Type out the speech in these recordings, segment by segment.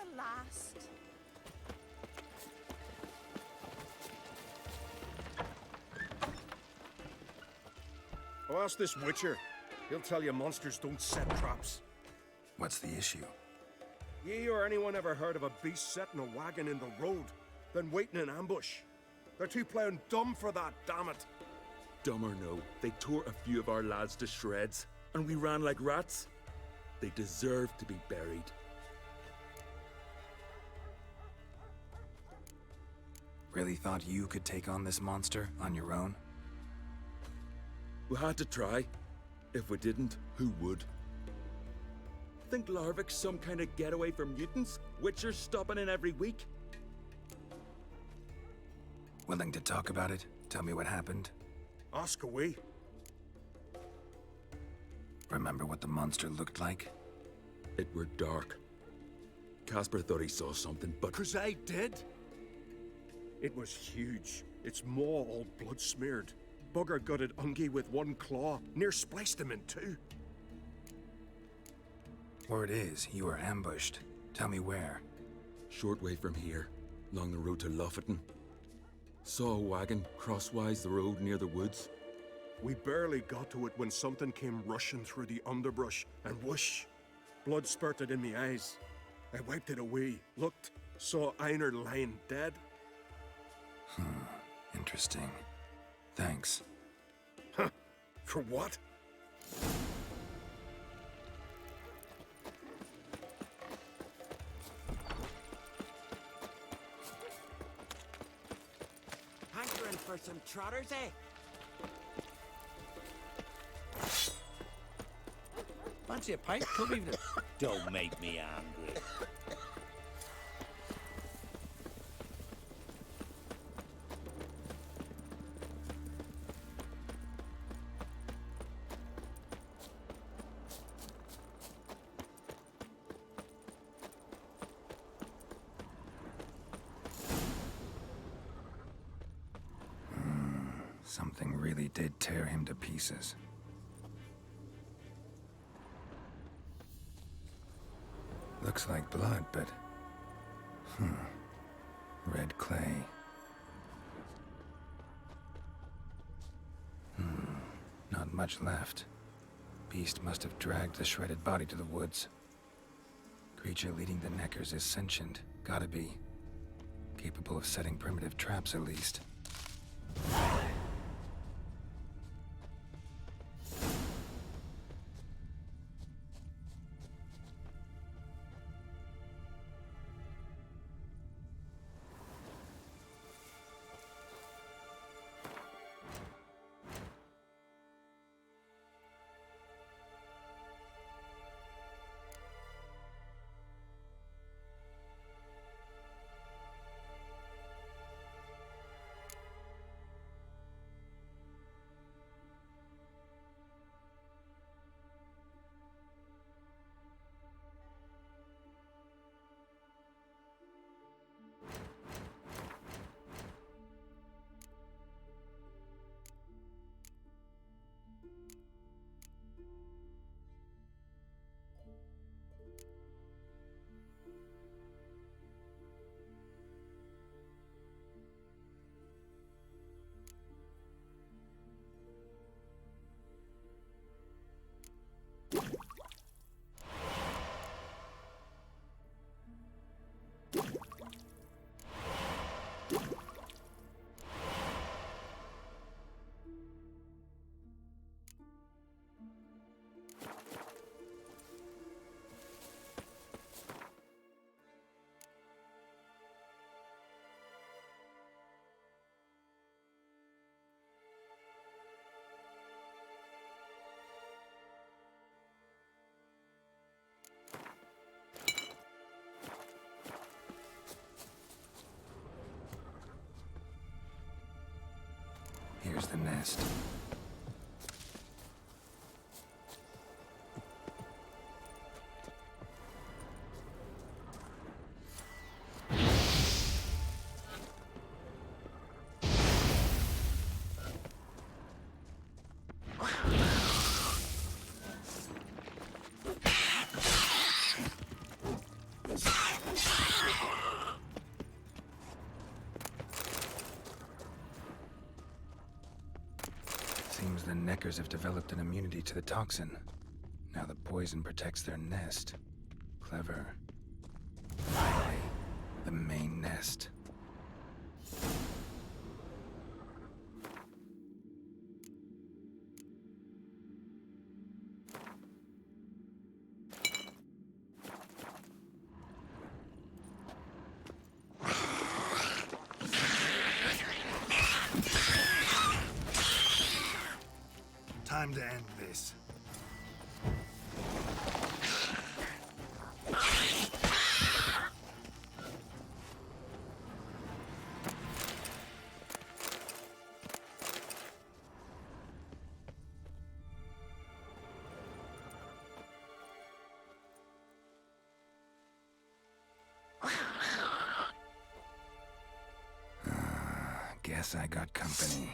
the last. Oh, ask this Witcher. He'll tell you monsters don't set traps. What's the issue? Ye or anyone ever heard of a beast setting a wagon in the road, then waiting in ambush? They're too plowing dumb for that, damn it. Dumb or no, they tore a few of our lads to shreds, and we ran like rats. They deserve to be buried. Really thought you could take on this monster on your own? We had to try. If we didn't, who would? Think Larvik's some kind of getaway for mutants? Witchers stopping in every week? Willing to talk about it? Tell me what happened? Ask away. Remember what the monster looked like? It were dark. Casper thought he saw something, but... 'Cause I did. It was huge. Its maw all blood smeared. Bugger gutted Ungi with one claw, near spliced him in two. Word is, you were ambushed. Tell me where. Short way from here, along the road to Lofoten. Saw a wagon crosswise the road near the woods. We barely got to it when something came rushing through the underbrush, and whoosh! Blood spurted in me eyes. I wiped it away, looked, saw Einar lying dead. Interesting. Thanks. Huh? For what? Hankering for some trotters, eh? Fancy a pint? Come evening. Don't make me angry. Something really did tear him to pieces. Looks like blood, but... Red clay. Not much left. Beast must have dragged the shredded body to the woods. Creature leading the Neckers is sentient. Gotta be. Capable of setting primitive traps, at least. Here's the nest. Neckers have developed an immunity to the toxin. Now the poison protects their nest. Clever. Finally, the main nest. Time to end this. Guess I got company.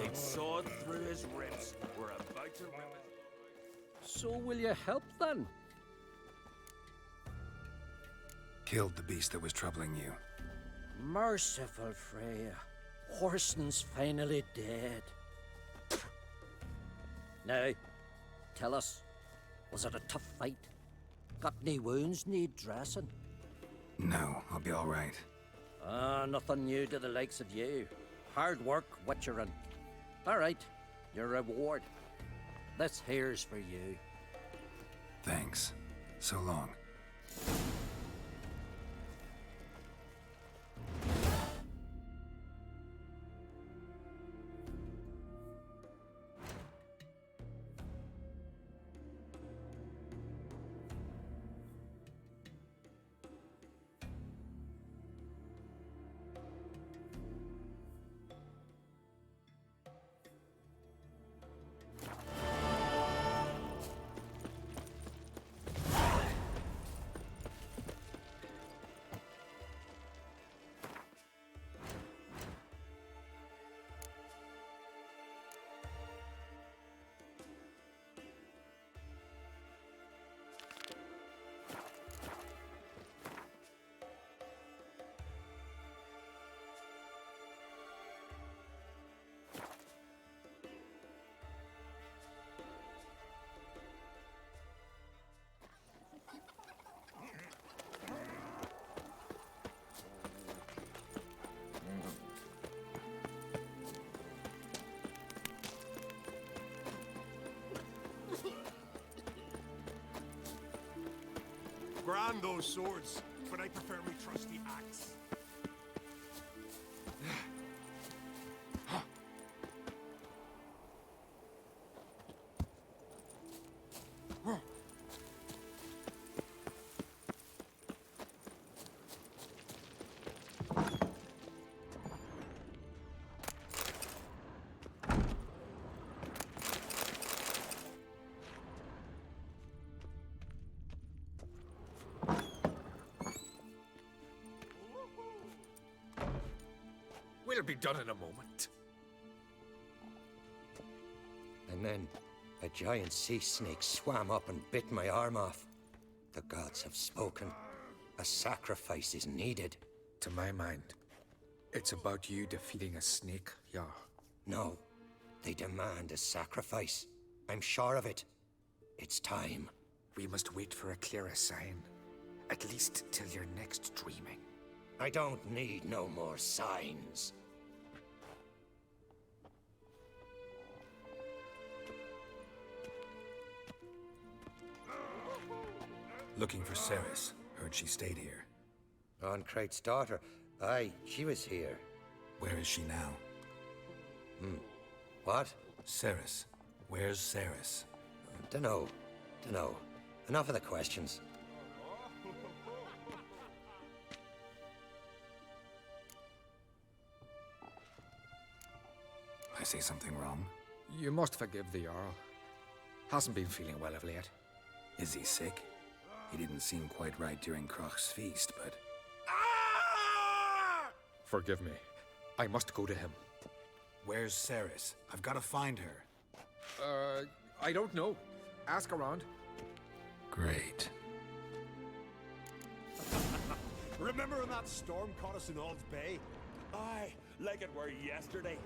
It's sawed through his ribs. We're about to rip it. So will you help then? Killed the beast that was troubling you. Merciful Freya. Horson's finally dead. Now, tell us, was it a tough fight? Got any wounds need dressing? No, I'll be all right. Nothing new to the likes of you. Hard work, what you're in. All right, your reward. This here's for you. Thanks. So long. Grand those swords, but I prefer me trusty axe. We'll be done in a moment. And then a giant sea snake swam up and bit my arm off. The gods have spoken. A sacrifice is needed. To my mind, it's about you defeating a snake, Jarl. No, they demand a sacrifice. I'm sure of it. It's time. We must wait for a clearer sign. At least till your next dreaming. I don't need no more signs. Looking for Ceres. Heard she stayed here. Oncrate's daughter. Aye, she was here. Where is she now? What? Ceres. Where's Ceres? Dunno. Enough of the questions. I say something wrong? You must forgive the Jarl. Hasn't been feeling well of late. Is he sick? He didn't seem quite right during Kroch's feast, but... Forgive me. I must go to him. Where's Ceres? I've got to find her. I don't know. Ask around. Great. Remember when that storm caught us in Ald's Bay? Aye, like it were yesterday.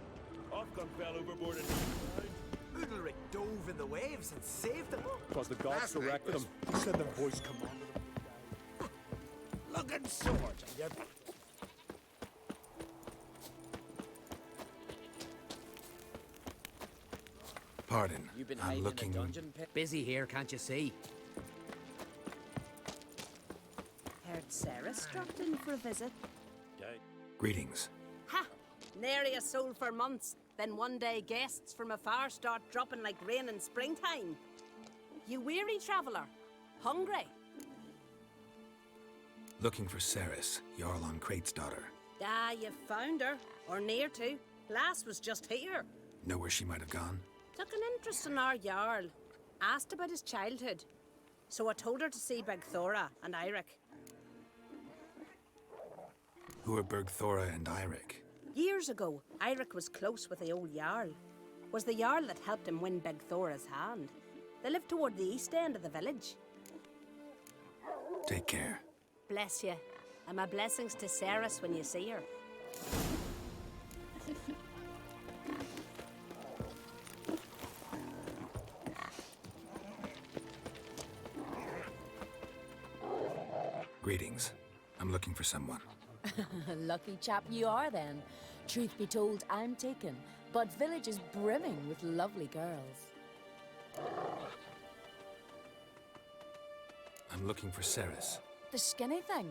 Ofcom fell overboard and Udalric dove in the waves and saved them. Because the gods directed them. Said their voice commanded them. looking swords. And you're... Pardon. You've been I'm hiding looking... in a dungeon pit. Busy here, can't you see? Heard Ceres dropped in for a visit. Greetings. Ha! Nary a soul for months. Then one day guests from afar start dropping like rain in springtime. You weary traveller? Hungry? Looking for Ceres, Jarl Oncrate's daughter. Ah, you've found her. Or near to. Lass was just here. Know where she might have gone? Took an interest in our Jarl. Asked about his childhood. So I told her to see Bergthora and Eirik. Who are Bergthora and Eirik? Years ago, Eirik was close with the old Jarl. Was the Jarl that helped him win Bergthora's hand. They lived toward the east end of the village. Take care. Bless you. And my blessings to Ceres when you see her. Greetings. I'm looking for someone. Lucky chap you are then. Truth be told, I'm taken, but village is brimming with lovely girls. I'm looking for Ceres. The skinny thing.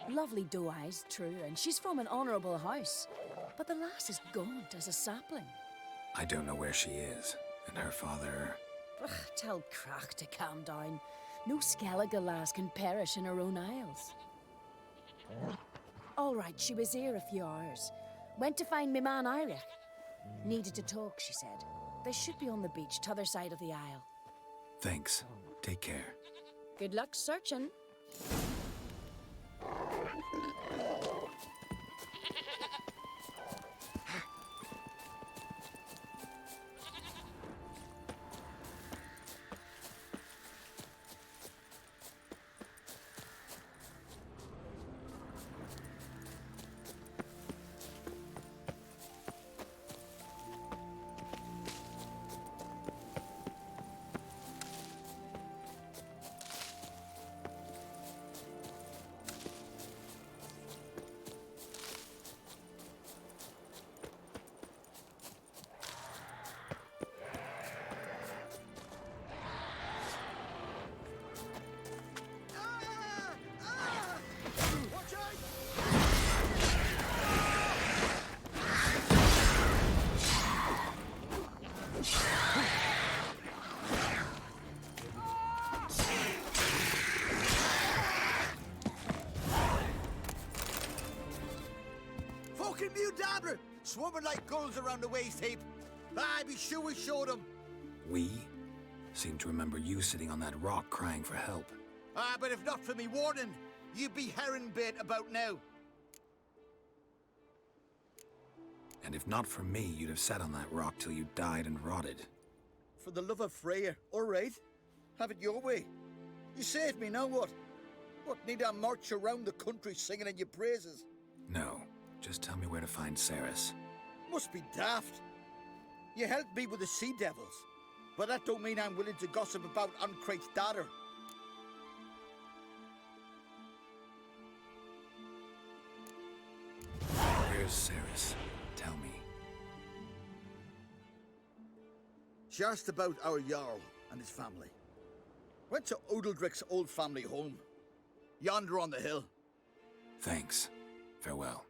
Lovely doe eyes, true, and she's from an honourable house. But the lass is gaunt as a sapling. I don't know where she is, and her father... Ugh, tell Crach to calm down. No Skellige lass can perish in her own isles. All right, she was here a few hours. Went to find me man Eirik. Needed to talk, she said. They should be on the beach, t'other side of the isle. Thanks. Take care. Good luck searching. fucking mute dabbler! Swarming like gulls around the waste heap. Ah, be sure we showed them. We? Seem to remember you sitting on that rock crying for help. Ah, but if not for me warning, you'd be herring bait about now. And if not for me, you'd have sat on that rock till you died and rotted. For the love of Freya, all right. Have it your way. You saved me, now what? What, need I march around the country singing in your praises? No, just tell me where to find Ceres. Must be daft. You helped me with the Sea Devils, but that don't mean I'm willing to gossip about Ancrate's daughter. Where's Ceres? Tell me. She asked about our Jarl and his family. Went to Odeldrick's old family home. Yonder on the hill. Thanks. Farewell.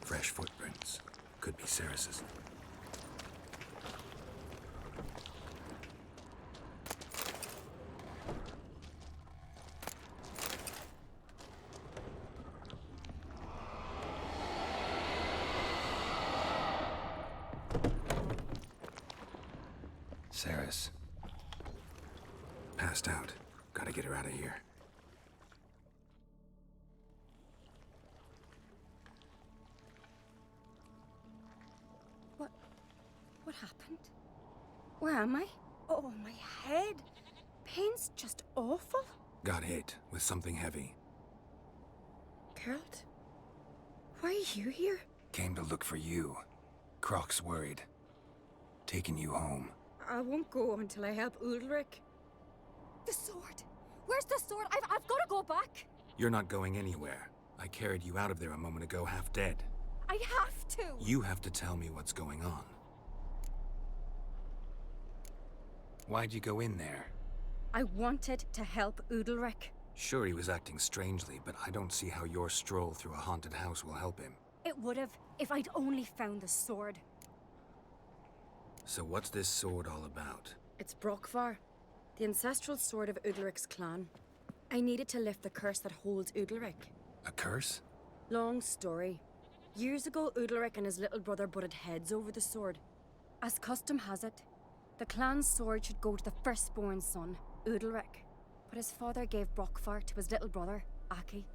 Fresh footprints. Could be Ceres's. Ceres. Passed out. Gotta get her out of here. What happened? Where am I? Oh, my head. Pain's just awful. Got hit with something heavy. Geralt? Why are you here? Came to look for you. Croc's worried. Taking you home. I won't go until I help Ulrich. The sword! Where's the sword? I've got to go back! You're not going anywhere. I carried you out of there a moment ago, half dead. I have to! You have to tell me what's going on. Why'd you go in there? I wanted to help Udalric. Sure, he was acting strangely, but I don't see how your stroll through a haunted house will help him. It would have, if I'd only found the sword. So what's this sword all about? It's Brokvar, the ancestral sword of Udalric's clan. I needed to lift the curse that holds Udalric. A curse? Long story. Years ago, Udalric and his little brother butted heads over the sword. As custom has it, the clan's sword should go to the firstborn son, Udalric. But his father gave Brokvar to his little brother, Aki.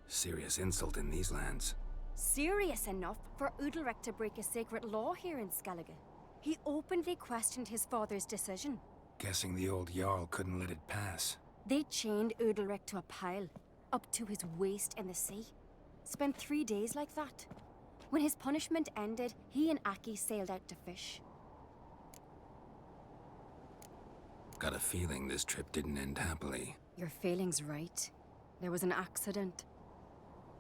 Serious insult in these lands. Serious enough for Udalric to break a sacred law here in Skellige. He openly questioned his father's decision. Guessing the old Jarl couldn't let it pass. They chained Udalric to a pile, up to his waist in the sea. Spent 3 days like that. When his punishment ended, he and Aki sailed out to fish. Got a feeling this trip didn't end happily. Your feeling's right. There was an accident.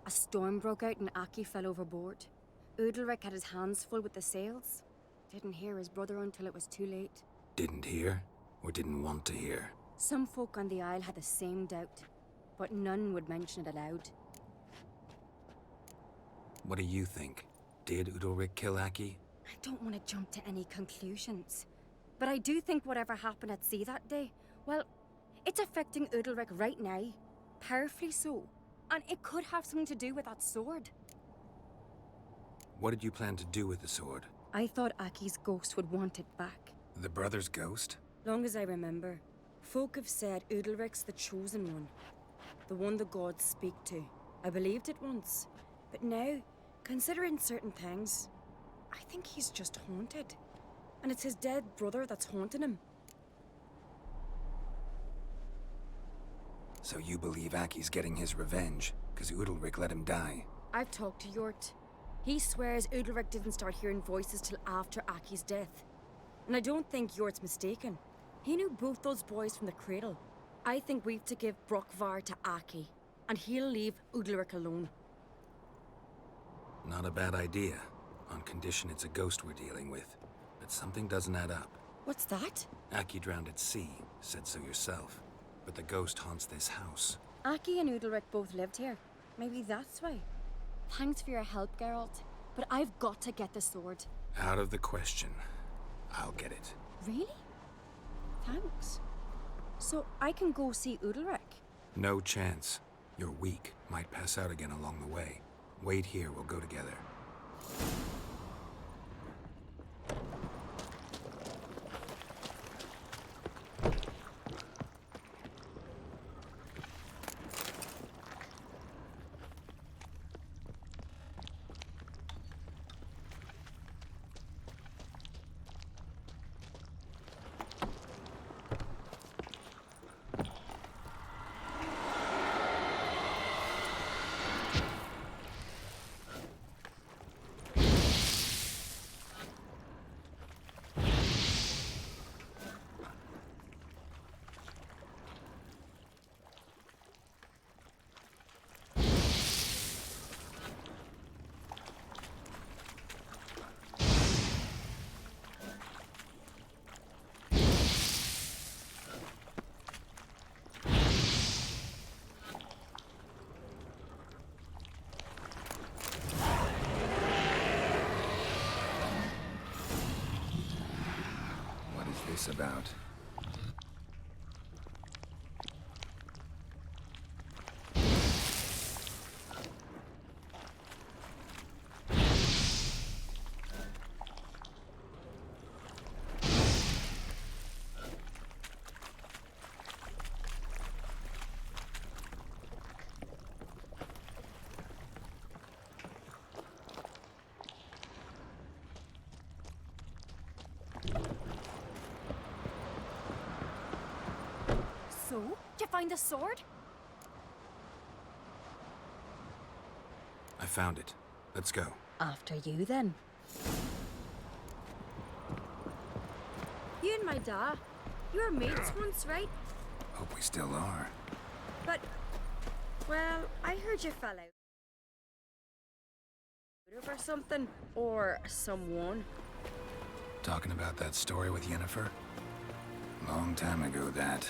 A storm broke out and Aki fell overboard. Udalric had his hands full with the sails. Didn't hear his brother until it was too late. Didn't hear? Or didn't want to hear? Some folk on the Isle had the same doubt, but none would mention it aloud. What do you think? Did Udalric kill Aki? I don't want to jump to any conclusions. But I do think whatever happened at sea that day, well, it's affecting Udalric right now. Powerfully so. And it could have something to do with that sword. What did you plan to do with the sword? I thought Aki's ghost would want it back. The brother's ghost? Long as I remember, folk have said Udalric's the chosen one. The one the gods speak to. I believed it once. But now, considering certain things, I think he's just haunted. And it's his dead brother that's haunting him. So you believe Aki's getting his revenge, because Udalric let him die? I've talked to Yort. He swears Udalric didn't start hearing voices till after Aki's death. And I don't think Yort's mistaken. He knew both those boys from the cradle. I think we've to give Brokvar to Aki, and he'll leave Udalric alone. Not a bad idea, on condition it's a ghost we're dealing with. But something doesn't add up. What's that? Aki drowned at sea, said so yourself. But the ghost haunts this house. Aki and Udalric both lived here. Maybe that's why. Thanks for your help, Geralt. But I've got to get the sword. Out of the question. I'll get it. Really? Thanks. So I can go see Udalric? No chance. You're weak. Might pass out again along the way. Wait here, we'll go together. About. So, did you find the sword? I found it. Let's go. After you, then. You and my dad, you were mates once, right? Hope we still are. But, well, I heard you fell out or something, or someone. Talking about that story with Yennefer? Long time ago, that.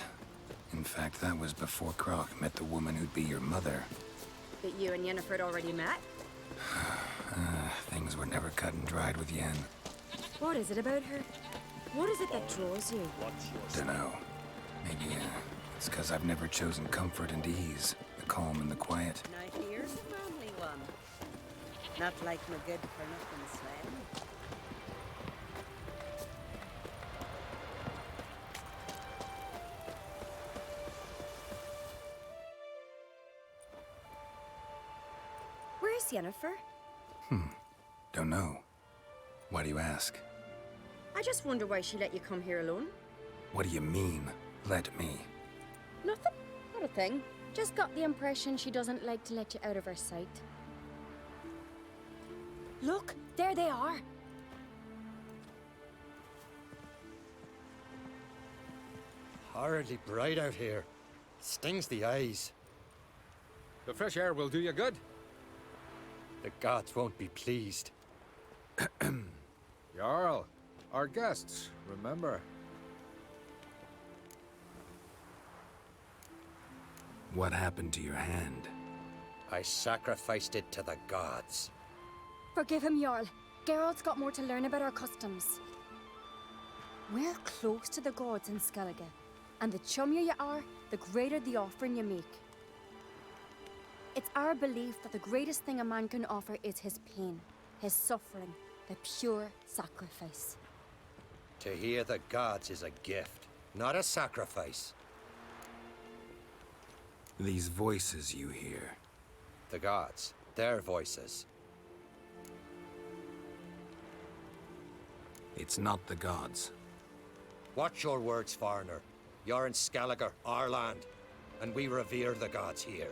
In fact, that was before Croc met the woman who'd be your mother. But you and Yennefer had already met? Things were never cut and dried with Yen. What is it about her? What is it that draws you? Dunno. Maybe, it's because I've never chosen comfort and ease, the calm and the quiet. Now here's a family one. Not like my good for nothing Sven. Where's Yennefer? Don't know. Why do you ask? I just wonder why she let you come here alone. What do you mean, let me? Nothing. Not a thing. Just got the impression she doesn't like to let you out of her sight. Look, there they are. Horridly bright out here. Stings the eyes. The fresh air will do you good. The gods won't be pleased. Jarl, our guests, remember. What happened to your hand? I sacrificed it to the gods. Forgive him, Jarl. Geralt's got more to learn about our customs. We're close to the gods in Skellige, and the chummier you are, the greater the offering you make. It's our belief that the greatest thing a man can offer is his pain, his suffering, the pure sacrifice. To hear the gods is a gift, not a sacrifice. These voices you hear. The gods, their voices. It's not the gods. Watch your words, foreigner. You're in Skellige, our land, and we revere the gods here.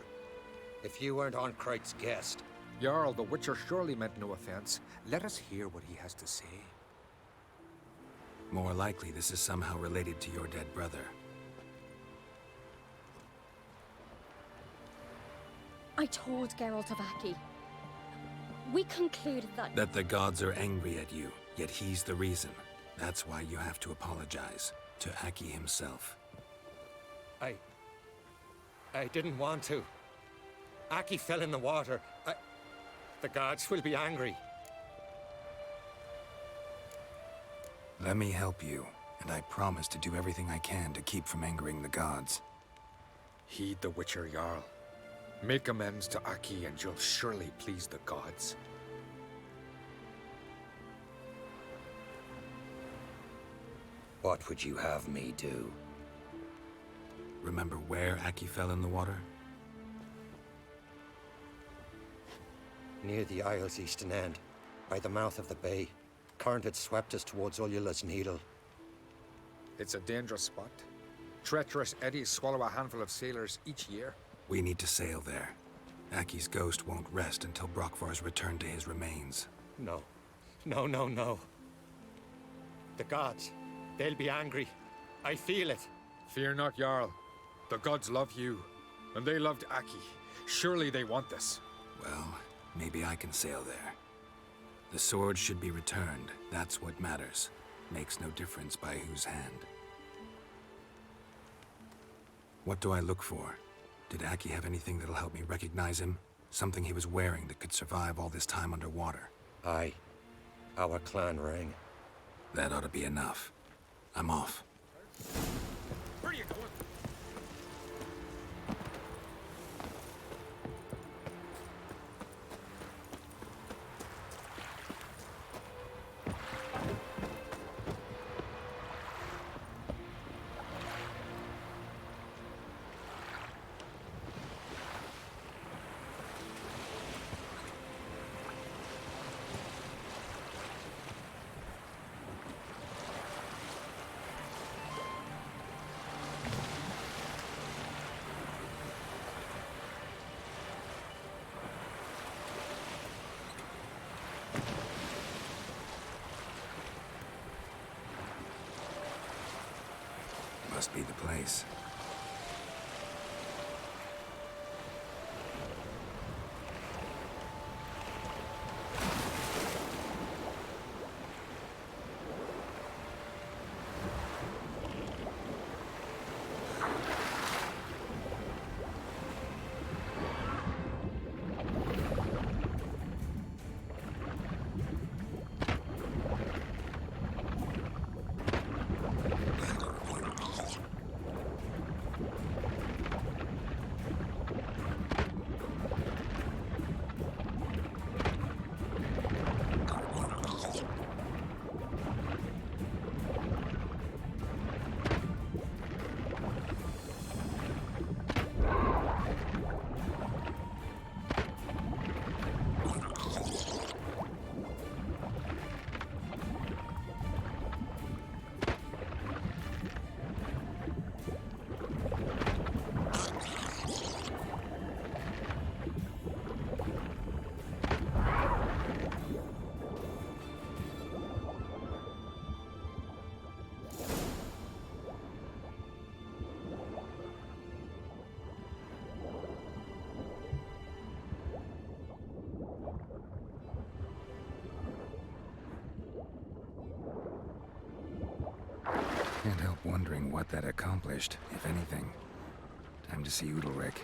If you weren't Onkreit's guest... Jarl, the Witcher surely meant no offense. Let us hear what he has to say. More likely, this is somehow related to your dead brother. I told Geralt of Aki. We concluded that... That the gods are angry at you, yet he's the reason. That's why you have to apologize. To Aki himself. I didn't want to. Aki fell in the water. The gods will be angry. Let me help you, and I promise to do everything I can to keep from angering the gods. Heed the Witcher, Jarl. Make amends to Aki and you'll surely please the gods. What would you have me do? Remember where Aki fell in the water? Near the Isle's eastern end, by the mouth of the bay. Current had swept us towards Ullula's Needle. It's a dangerous spot. Treacherous eddies swallow a handful of sailors each year. We need to sail there. Aki's ghost won't rest until Brokvar's returned to his remains. No. No, no, no. The gods, they'll be angry. I feel it. Fear not, Jarl. The gods love you, and they loved Aki. Surely they want this. Well, maybe I can sail there. The sword should be returned. That's what matters. Makes no difference by whose hand. What do I look for? Did Aki have anything that'll help me recognize him? Something he was wearing that could survive all this time underwater? Aye. Our clan ring. That ought to be enough. I'm off. Where are you going? Must be the place. what that accomplished, if anything. Time to see Udalric.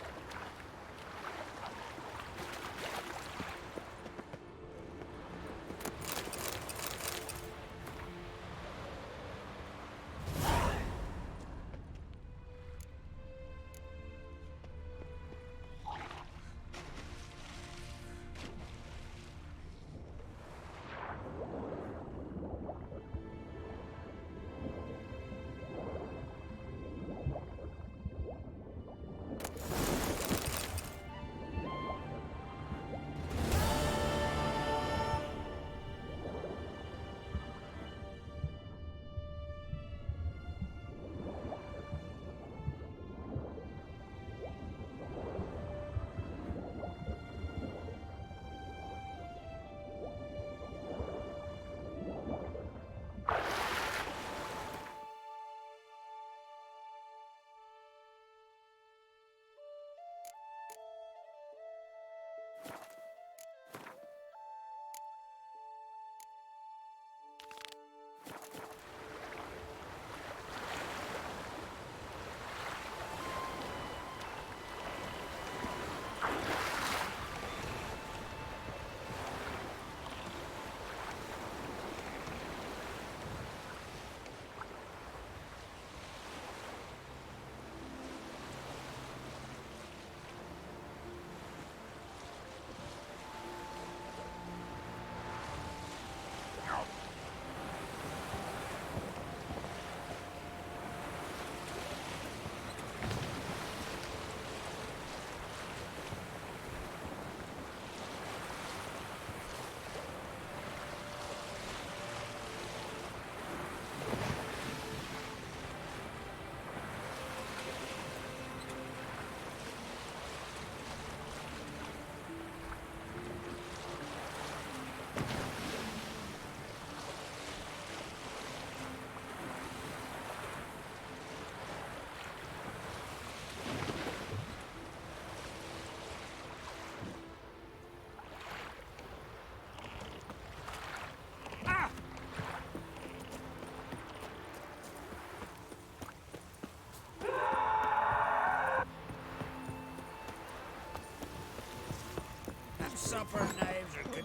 Supper knives are good.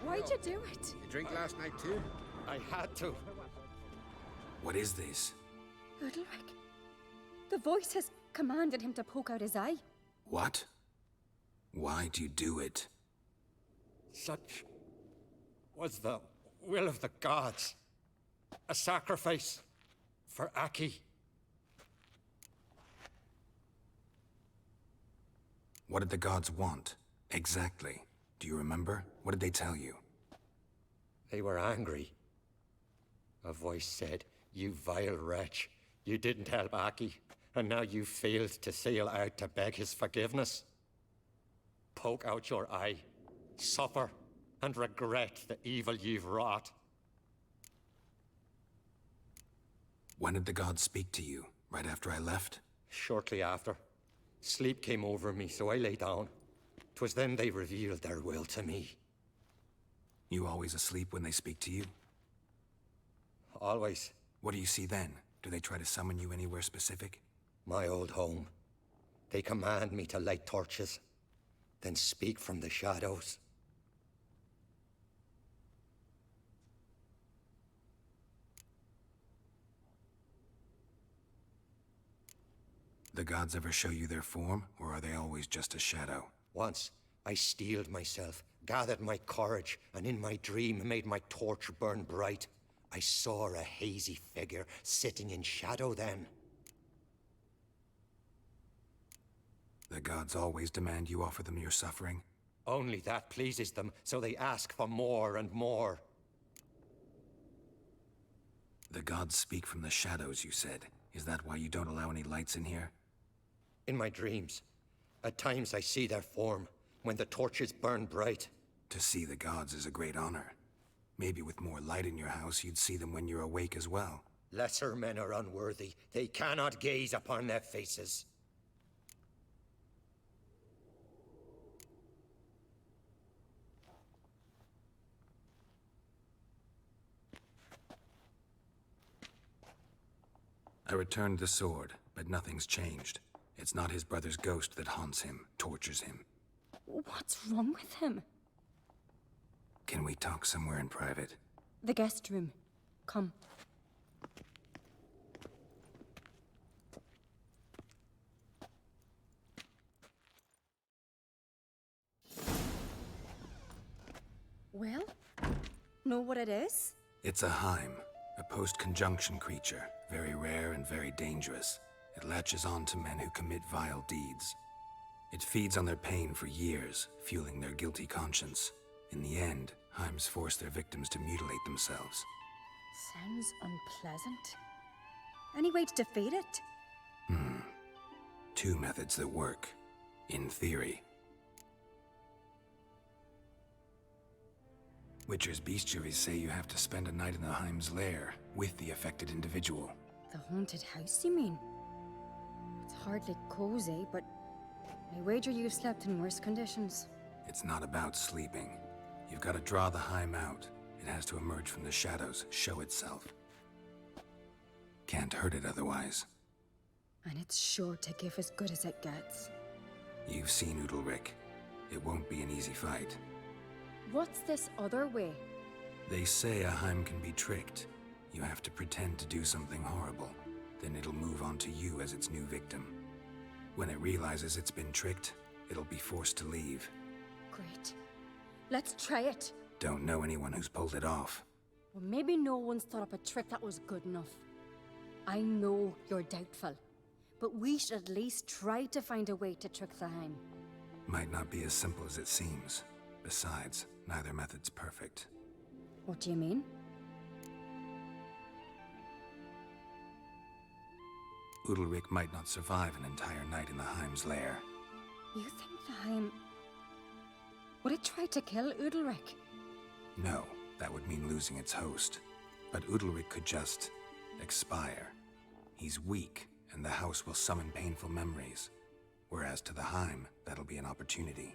Why'd you do it? You drink last night too? I had to. What is this? Udalric. The voice has commanded him to poke out his eye. What? Why do you do it? Such was the will of the gods. A sacrifice for Aki. What did the gods want? Exactly. Do you remember? What did they tell you? They were angry. A voice said, "You vile wretch, you didn't help Aki, and now you failed to sail out to beg his forgiveness. Poke out your eye, suffer, and regret the evil you've wrought." When did the gods speak to you? Right after I left? Shortly after. Sleep came over me, so I lay down. 'Twas then they revealed their will to me. You always asleep when they speak to you? Always. What do you see then? Do they try to summon you anywhere specific? My old home. They command me to light torches, then speak from the shadows. The gods ever show you their form, or are they always just a shadow? Once, I steeled myself, gathered my courage, and in my dream made my torch burn bright. I saw a hazy figure sitting in shadow then. The gods always demand you offer them your suffering? Only that pleases them, so they ask for more and more. The gods speak from the shadows, you said. Is that why you don't allow any lights in here? In my dreams, at times I see their form, when the torches burn bright. To see the gods is a great honor. Maybe with more light in your house, you'd see them when you're awake as well. Lesser men are unworthy. They cannot gaze upon their faces. I returned the sword, but nothing's changed. It's not his brother's ghost that haunts him, tortures him. What's wrong with him? Can we talk somewhere in private? The guest room. Come. Well, know what it is? It's a Heim, a post-conjunction creature, very rare and very dangerous. It latches on to men who commit vile deeds. It feeds on their pain for years, fueling their guilty conscience. In the end, Heims force their victims to mutilate themselves. Sounds unpleasant. Any way to defeat it? Two methods that work, in theory. Witcher's bestiaries say you have to spend a night in the Heim's lair with the affected individual. The haunted house, you mean? It's hardly cozy, but I wager you've slept in worse conditions. It's not about sleeping. You've got to draw the Heim out. It has to emerge from the shadows, show itself. Can't hurt it otherwise. And it's sure to give as good as it gets. You've seen Udalryk. It won't be an easy fight. What's this other way? They say a Heim can be tricked. You have to pretend to do something horrible. Then it'll move on to you as its new victim. When it realizes it's been tricked, it'll be forced to leave. Great. Let's try it. Don't know anyone who's pulled it off. Well, maybe no one's thought up a trick that was good enough. I know you're doubtful, but we should at least try to find a way to trick the Heim. Might not be as simple as it seems. Besides, neither method's perfect. What do you mean? Udalryk might not survive an entire night in the Heim's lair. You think the Heim... Would it try to kill Udalryk? No, that would mean losing its host. But Udalryk could just... expire. He's weak, and the house will summon painful memories. Whereas to the Heim, that'll be an opportunity.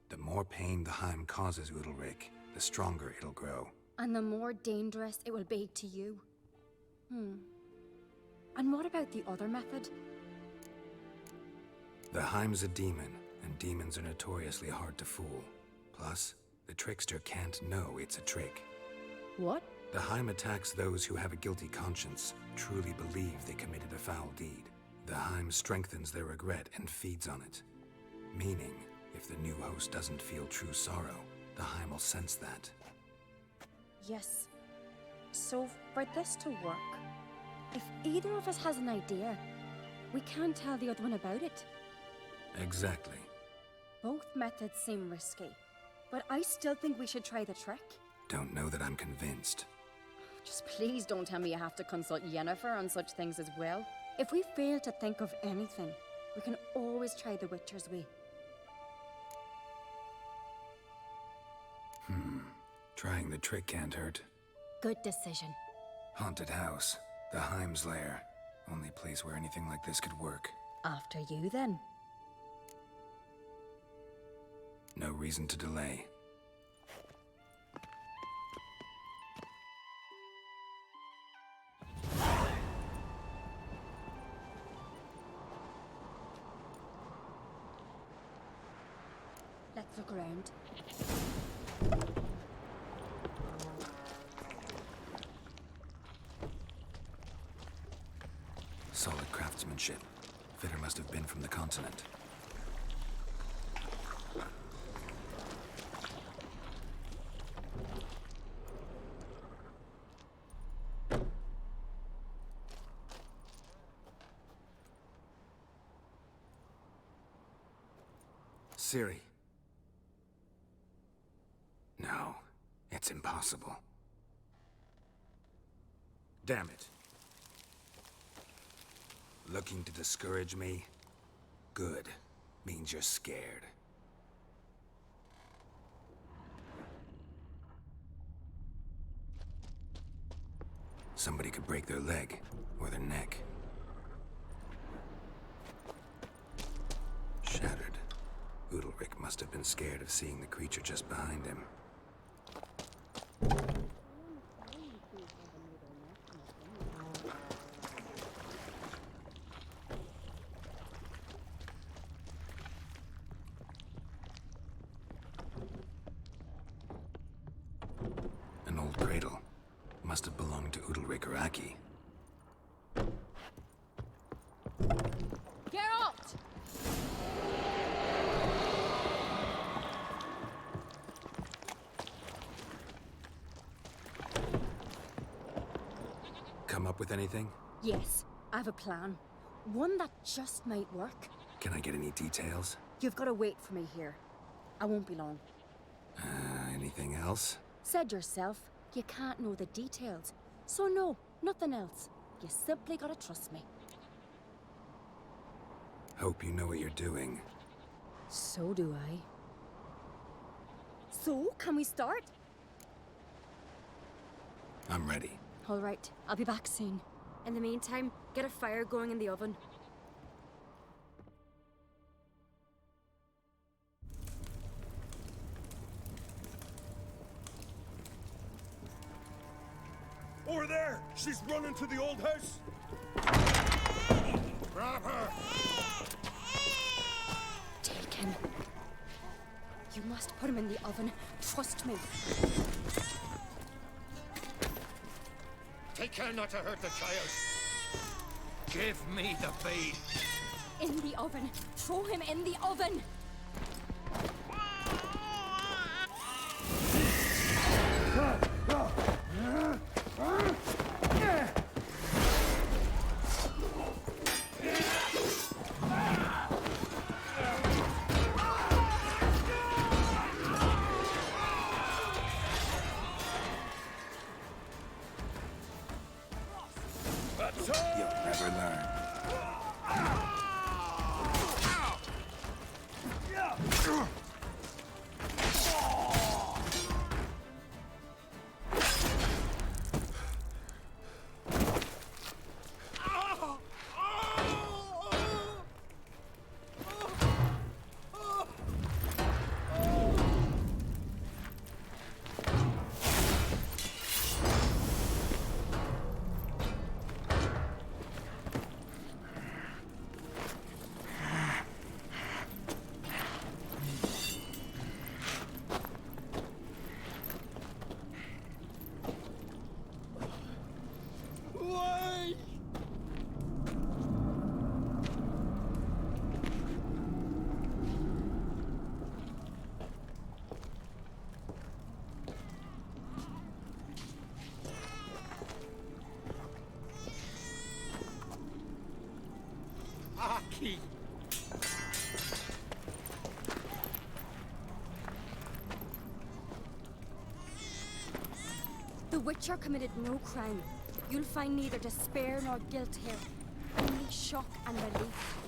The more pain the Heim causes Udalryk, the stronger it'll grow. And the more dangerous it will be to you. And what about the other method? The Heim's a demon, and demons are notoriously hard to fool. Plus, the trickster can't know it's a trick. What? The Heim attacks those who have a guilty conscience, truly believe they committed a foul deed. The Heim strengthens their regret and feeds on it. Meaning, if the new host doesn't feel true sorrow, the Heim will sense that. Yes. So, for this to work, if either of us has an idea, we can't tell the other one about it. Exactly. Both methods seem risky, but I still think we should try the trick. Don't know that I'm convinced. Just please don't tell me you have to consult Yennefer on such things as well. If we fail to think of anything, we can always try the Witcher's way. Trying the trick can't hurt. Good decision. Haunted house. The Heim's lair. Only place where anything like this could work. After you, then. No reason to delay. Let's look around. Solid craftsmanship. Fitter must have been from the continent. Ciri. No, it's impossible. Damn it. Looking to discourage me? Good. Means you're scared. Somebody could break their leg, or their neck. Shattered. Udalryk must have been scared of seeing the creature just behind him. must have belonged to Udalric or Aki. Geralt! Come up with anything? Yes, I have a plan. One that just might work. Can I get any details? You've got to wait for me here. I won't be long. Anything else? Said yourself, you can't know the details. So no, nothing else. You simply gotta trust me. Hope you know what you're doing. So do I. So, can we start? I'm ready. All right, I'll be back soon. In the meantime, get a fire going in the oven. Over there! She's running to the old house! Grab her! Take him. You must put him in the oven. Trust me. Take care not to hurt the child. Give me the babe. In the oven. Throw him in the oven. You'll never learn. Aki! The Witcher committed no crime. You'll find neither despair nor guilt here. Only shock and relief.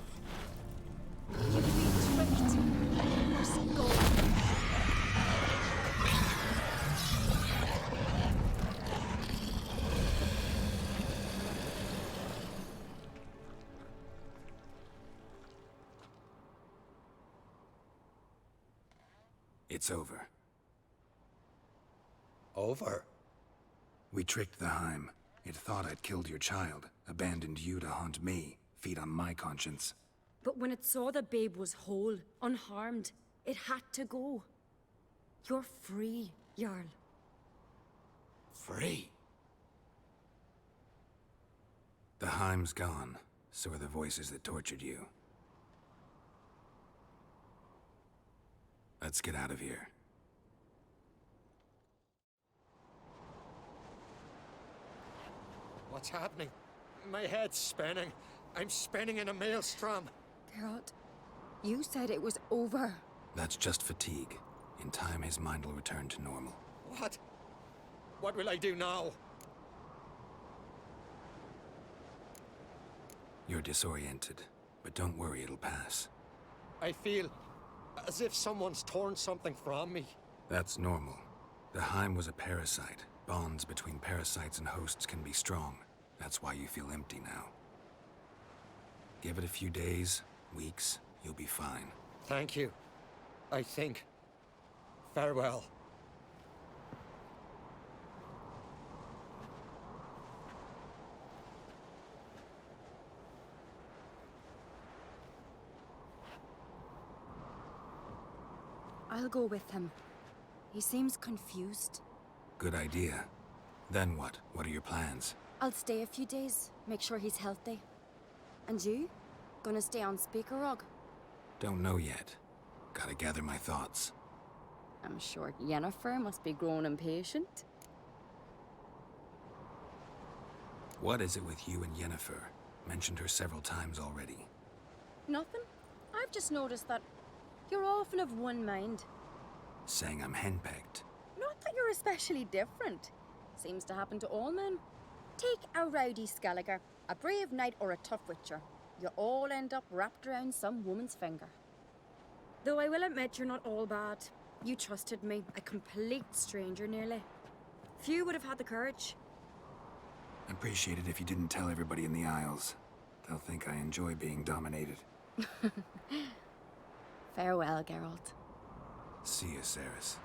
You've been tricked. You must go. It's over. Over? We tricked the Heim. It thought I'd killed your child, abandoned you to haunt me, feed on my conscience. But when it saw the babe was whole, unharmed, it had to go. You're free, Jarl. Free? The Heim's gone, so are the voices that tortured you. Let's get out of here. What's happening? My head's spinning. I'm spinning in a maelstrom. Geralt, you said it was over. That's just fatigue. In time, his mind will return to normal. What? What will I do now? You're disoriented, but don't worry, it'll pass. I feel as if someone's torn something from me. That's normal. The Heim was a parasite. Bonds between parasites and hosts can be strong. That's why you feel empty now. Give it a few days, weeks, you'll be fine. Thank you. I think. Farewell. I'll go with him. He seems confused. Good idea. Then what? What are your plans? I'll stay a few days, make sure he's healthy. And you? Gonna stay on Speaker Rog? Don't know yet. Gotta gather my thoughts. I'm sure Yennefer must be growing impatient. What is it with you and Yennefer? Mentioned her several times already. Nothing. I've just noticed that you're often of one mind. Saying I'm henpecked. Not that you're especially different. Seems to happen to all men. Take a rowdy Skelliger, a brave knight, or a tough witcher. You all end up wrapped around some woman's finger. Though I will admit you're not all bad. You trusted me, a complete stranger nearly. Few would have had the courage. I'd appreciate it if you didn't tell everybody in the Isles. They'll think I enjoy being dominated. Farewell, Geralt. See you, Ceres.